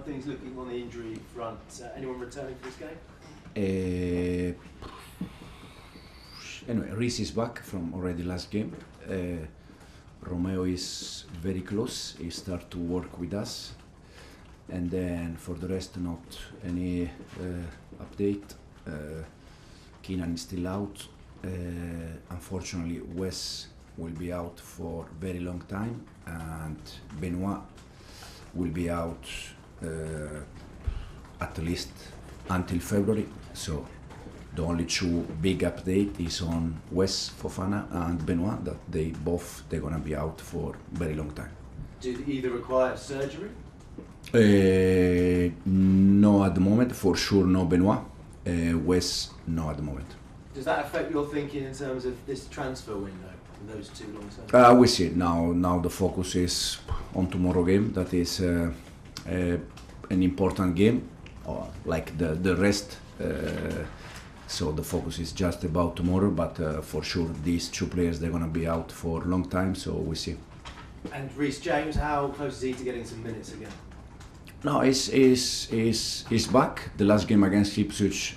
are things looking on the injury front? Anyone returning for this game? Anyway, Reece is back from already last game. Romeo is very close. He start to work with us. And then for the rest, not any update. Keenan is still out. Unfortunately, Wes will be out for very long time, and Benoit will be out at least until February. So the only two big update is on Wesley Fofana and Benoit, that they're gonna be out for very long time. Do they either require surgery? No at the moment, for sure no Benoit. Wes, no at the moment. Does that affect your thinking in terms of this transfer window, those two long-term? We see it now the focus is on tomorrow game. That is an important game, like the rest. So the focus is just about tomorrow, but for sure these two players, they're going to be out for a long time, so we see. And Reece James, how close is he to getting some minutes again? No, he's back. The last game against Ipswich,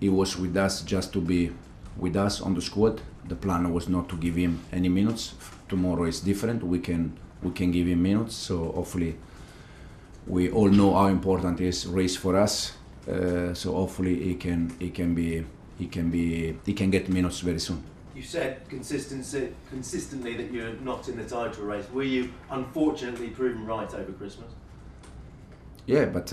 he was with us just to be with us on the squad. The plan was not to give him any minutes. Tomorrow is different. We can give him minutes. So hopefully, we all know how important is Reece for us. So hopefully he can get minutes very soon. You said consistently that you're not in the title race. Were you unfortunately proven right over Christmas? Yeah, but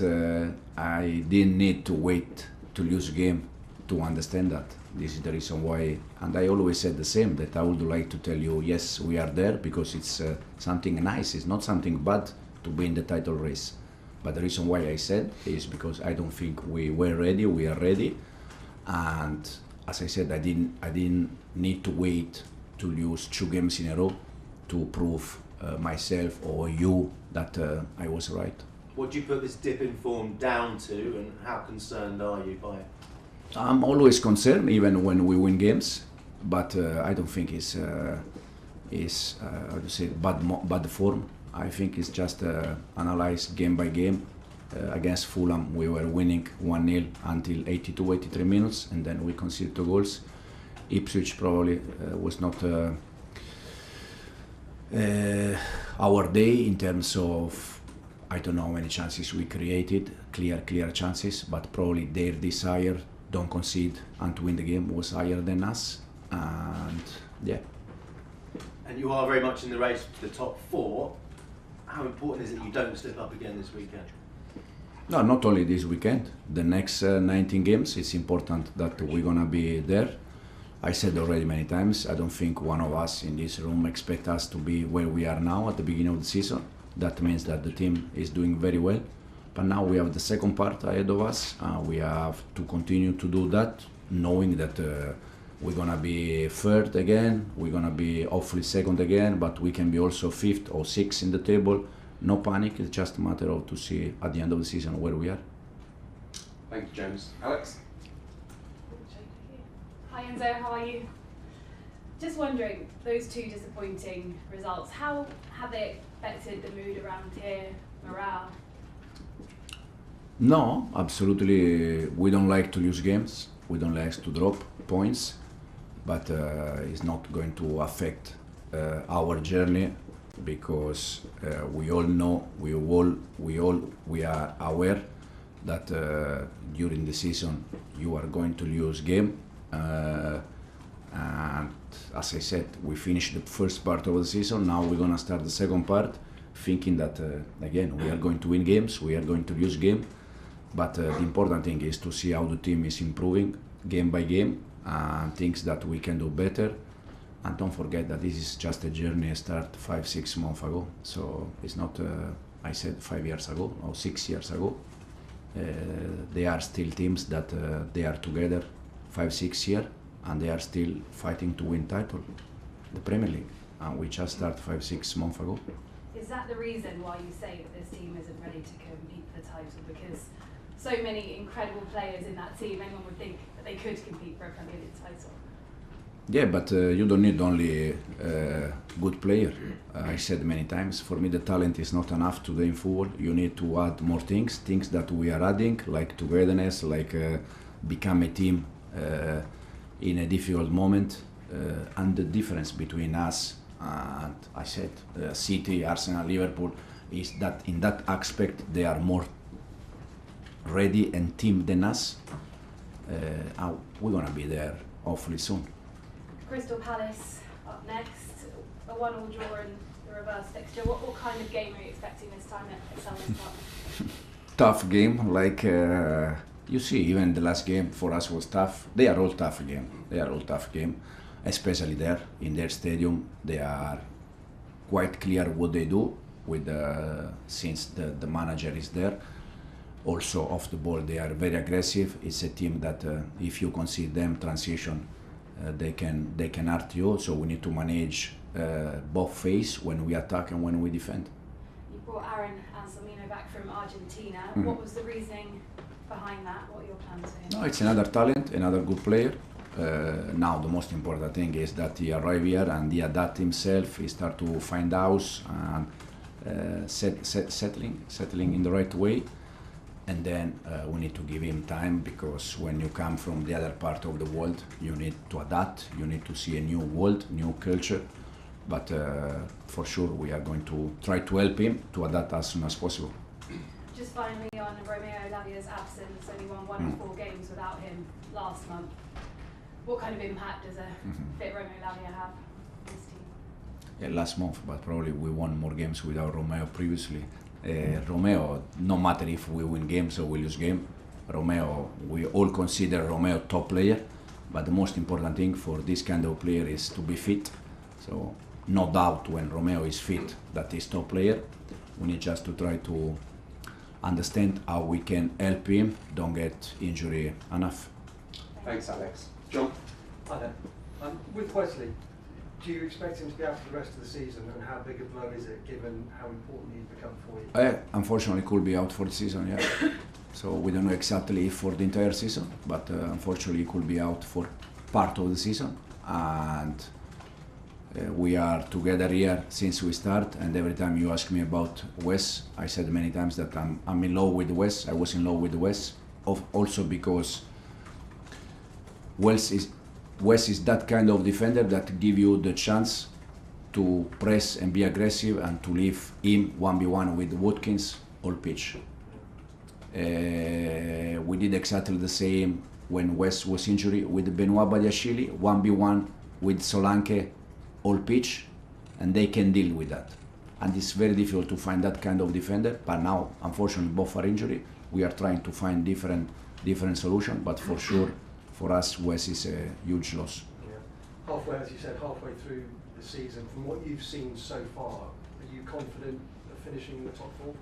I didn't need to wait to lose a game to understand that. This is the reason why, and I always said the same, that I would like to tell you, yes, we are there because it's something nice. It's not something bad to be in the title race. But the reason why I said is because I don't think we were ready. We are ready, and as I said, I didn't need to wait to lose 2 games in a row to prove myself or you that I was right. What do you put this dip in form down to, and how concerned are you by it? I'm always concerned, even when we win games, but I don't think it's how to say bad form. I think it's just analyzed game by game. Against Fulham, we were winning 1-0 until 82, 83 minutes, and then we conceded 2 goals. Ipswich probably was not our day in terms of, I don't know how many chances we created, clear chances, but probably their desire don't concede and to win the game was higher than us, and yeah. And you are very much in the race for the top 4. How important is it you don't slip up again this weekend? No, not only this weekend. The next 19 games, it's important that we're gonna be there. I said already many times, I don't think one of us in this room expect us to be where we are now at the beginning of the season. That means that the team is doing very well. But now we have the second part ahead of us. We have to continue to do that, knowing that we're gonna be third again, we're gonna be hopefully second again, but we can be also 5th or 6th in the table. No panic, it's just a matter of to see at the end of the season where we are. Thank you, James. Alex? Hi Enzo, how are you? Just wondering, those 2 disappointing results, how have they affected the mood around here, morale? No, absolutely. We don't like to lose games. We don't like to drop points, but it's not going to affect our journey, because we all know, we are aware that during the season you are going to lose game. And as I said, we finished the first part of the season. Now we're gonna start the second part, thinking that again we are going to win games, we are going to lose game. But the important thing is to see how the team is improving game by game, and things that we can do better. And don't forget that this is just a journey I started 5-6 months ago. So it's not, I said 5 years ago or 6 years ago. They are still teams that they are together 5-6 years, and they are still fighting to win title, the Premier League. And we just started 5-6 months ago. Is that the reason why you say that this team isn't ready to compete for the title? Because so many incredible players in that team, anyone would think that they could compete for a Premier League title. Yeah, but you don't need only good player. I said many times, for me the talent is not enough today in football. You need to add more things that we are adding, like togetherness, like become a team in a difficult moment. And the difference between us and, I said, City, Arsenal, Liverpool, is that in that aspect they are more ready and team than us. We're gonna be there hopefully soon. Crystal Palace up next, a 1-1 draw in the reverse fixture. What kind of game are you expecting this time at Selhurst Park? Tough game, like you see, even the last game for us was tough. They are all tough game, especially there in their stadium. They are quite clear what they do with since the manager is there. Also off the ball, they are very aggressive. It's a team that if you concede them transition, they can hurt you. So we need to manage both phases when we attack and when we defend. You brought Aaron Anselmino back from Argentina. Mm-hmm. What was the reasoning behind that? What are your plans for him? No, it's another talent, another good player. Now the most important thing is that he arrived here and he adapt himself. He start to find house and settling in the right way. And then we need to give him time, because when you come from the other part of the world, you need to adapt, you need to see a new world, new culture. But for sure we are going to try to help him to adapt as soon as possible. Just finally on Romeo Lavia's absence, only won 1 of 4 games without him last month. What kind of impact does a fit Romeo Lavia have on this team? Yeah, last month, but probably we won more games without Romeo previously. Romeo, no matter if we win games or we lose game, Romeo, we all consider Romeo top player, but the most important thing for this kind of player is to be fit. So no doubt when Romeo is fit that he's top player. We need just to try to understand how we can help him don't get injury enough. Thanks, Alex. John? Hi there. With Wesley, do you expect him to be out for the rest of the season, and how big a blow is it given how important he's become for you? Unfortunately, could be out for the season, yeah. So we don't know exactly for the entire season, but unfortunately he could be out for part of the season. And we are together here since we start, and every time you ask me about Wes, I said many times that I'm in love with Wes. I was in love with Wes, also because Wes is that kind of defender that give you the chance to press and be aggressive and to leave him 1v1 with Watkins all pitch. We did exactly the same when Wes was injured with Benoit Badiashile, 1v1 with Solanke all pitch, and they can deal with that. And it's very difficult to find that kind of defender, but now unfortunately both are injured. We are trying to find different solutions, but for sure for us Wes is a huge loss. Yeah. Halfway, as you said, halfway through the season, from what you've seen so far, are you confident of finishing in the top 4?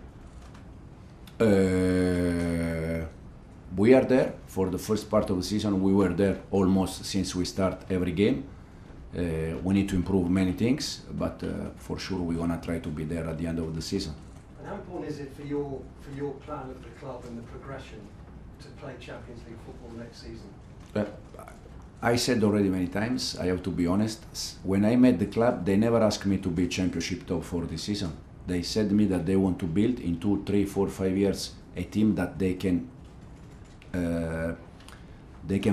We are there for the first part of the season. We were there almost since we start every game. We need to improve many things, but for sure we're gonna try to be there at the end of the season. And how important is it for your plan of the club and the progression to play Champions League football next season? I said already many times, I have to be honest, when I met the club, they never asked me to be championship top 4 this season. They said to me that they want to build in 2, 3, 4, 5 years a team that they can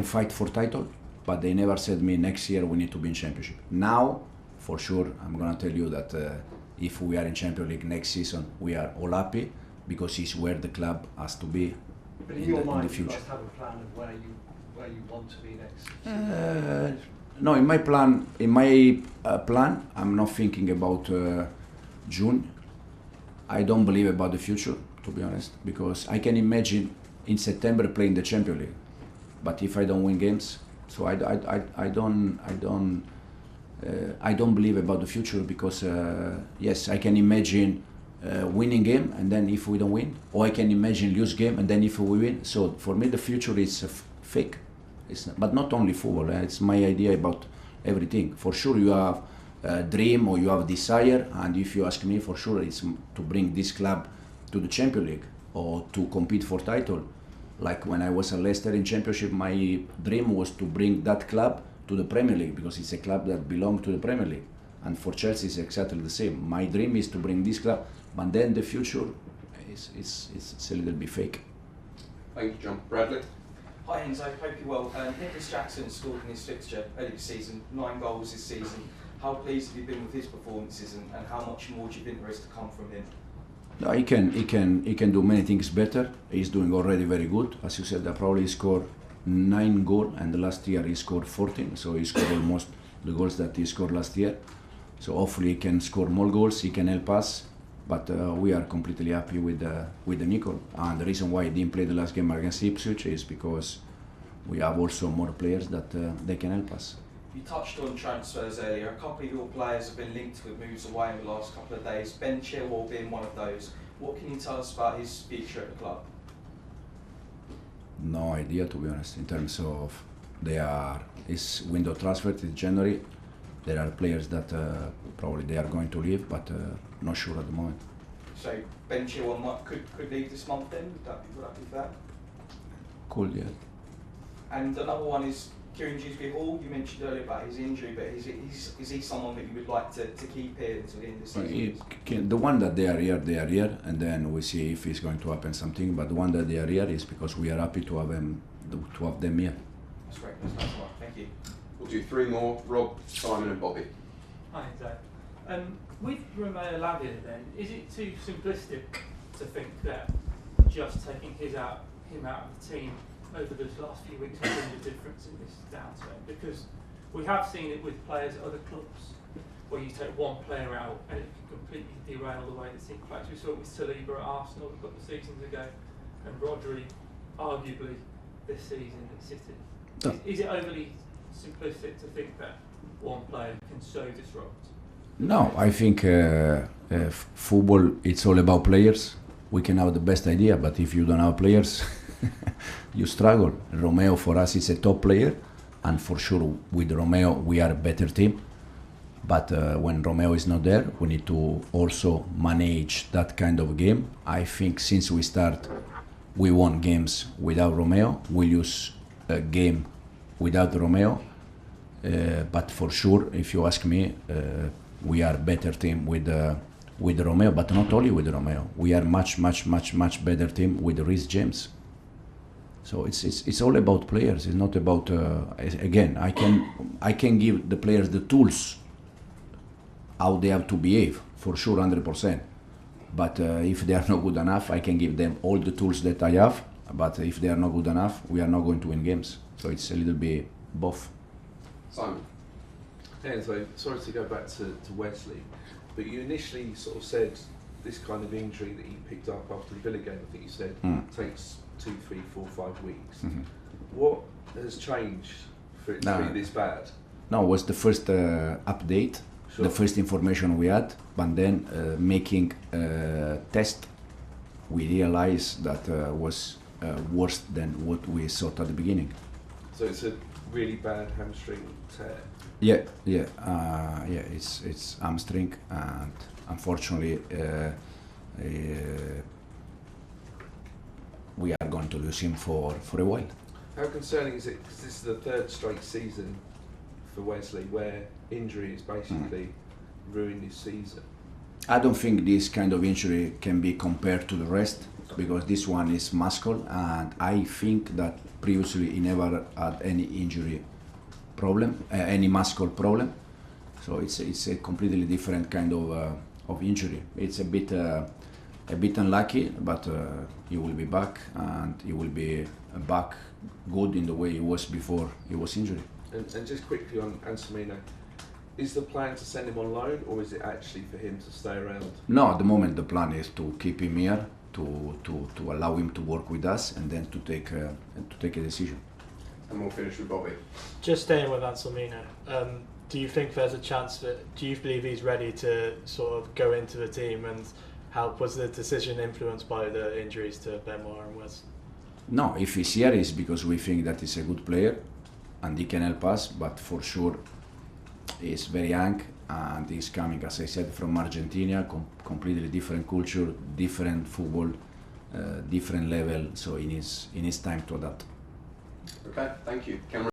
fight for title, but they never said me next year we need to be in championship. Now, for sure, I'm gonna tell you that if we are in Champions League next season, we are all happy, because it's where the club has to be but in your mind, the future. You must have a plan of where you want to be next. No, in my plan, I'm not thinking about June. I don't believe about the future, to be honest, because I can imagine in September playing the Champions League, but if I don't win games, so I don't believe about the future, because yes, I can imagine winning game and then if we don't win, or I can imagine lose game and then if we win. So for me the future is fake. But not only football, it's my idea about everything. For sure you have a dream or you have desire, and if you ask me, for sure it's to bring this club to the Champions League or to compete for title. Like when I was at Leicester in Championship, my dream was to bring that club to the Premier League, because it's a club that belongs to the Premier League. And for Chelsea, it's exactly the same. My dream is to bring this club, but then the future it's a little bit fake. Thank you, John. Bradley? Hi Enzo, hope you're well. Nicholas Jackson scored in his fixture early this season, 9 goals this season. How pleased have you been with his performances, and how much more do you think there is to come from him? No, he can do many things better. He's doing already very good. As you said, probably he scored 9 goals, and the last year he scored 14. So he scored almost the goals that he scored last year. So hopefully he can score more goals. He can help us. But we are completely happy with the Nicol. And the reason why he didn't play the last game against Ipswich is because we have also more players that they can help us. You touched on transfers earlier. A couple of your players have been linked with moves away in the last couple of days, Ben Chilwell being one of those. What can you tell us about his future at the club? No idea, to be honest, in terms of his window transfer is January. There are players that probably they are going to leave, but not sure at the moment. So Ben Chilwell could leave this month then? Would that be fair? Cool, yeah. And another one is Kieran Dewsbury-Hall. You mentioned earlier about his injury, but is he someone that you would like to keep here until the end of the season? The one that they are here, and then we see if it's going to happen something. But the one that they are here is because we are happy to have them here. That's great. That's nice one. Thank you. We'll do 3 more. Rob, Simon and Bobby. Hi, Zach. With Romano Lavia then, is it too simplistic to think that just taking him out of the team over those last few weeks has been the difference in this downturn? Because we have seen it with players at other clubs, where you take one player out and it can completely derail the way the team plays. We saw it with Saliba at Arsenal a couple of seasons ago, and Rodri, arguably, this season at City. Is it overly simplistic to think that one player can so disrupt? No, I think football, it's all about players. We can have the best idea, but if you don't have players, you struggle. Romeo for us is a top player, and for sure with Romeo we are a better team. But when Romeo is not there, we need to also manage that kind of game. I think since we start, we won games without Romeo. We lose a game without Romeo. But for sure, if you ask me, we are a better team with Romeo, but not only with Romeo. We are much better team with Reece James. So it's all about players. It's not about again. I can give the players the tools how they have to behave, for sure, 100%. But if they are not good enough, I can give them all the tools that I have. But if they are not good enough, we are not going to win games. So it's a little bit both. Simon. Yeah, so sorry to go back to Wesley, but you initially sort of said this kind of injury that he picked up after the Villa game, I think you said, takes 2, 3, 4, 5 weeks. Mm-hmm. What has changed for it to be this bad? No, it was the first update, sure. The first information we had, but then making a test, we realized that was worse than what we thought at the beginning. So it's a really bad hamstring tear? Yeah, it's hamstring, and unfortunately we are going to lose him for a while. How concerning is it, because this is the 3rd straight season for Wesley where injury has basically ruined his season? I don't think this kind of injury can be compared to the rest, because this one is muscle, and I think that previously he never had any injury problem, any muscle problem. So it's a completely different kind of injury. It's a bit unlucky, but he will be back, and he will be back good in the way he was before he was injured. And just quickly on Anselmino, is the plan to send him on loan, or is it actually for him to stay around? No, at the moment the plan is to keep him here, to allow him to work with us, and then to take a decision. And we'll finish with Bobby. Just staying with Anselmino, do you think there's a chance do you believe he's ready to sort of go into the team, and how was the decision influenced by the injuries to Benoit and Wes? No, if he's here it's because we think that he's a good player and he can help us, but for sure he's very young and he's coming, as I said, from Argentina, completely different culture, different football, different level, so he needs time to adapt. Okay, thank you. Cameron.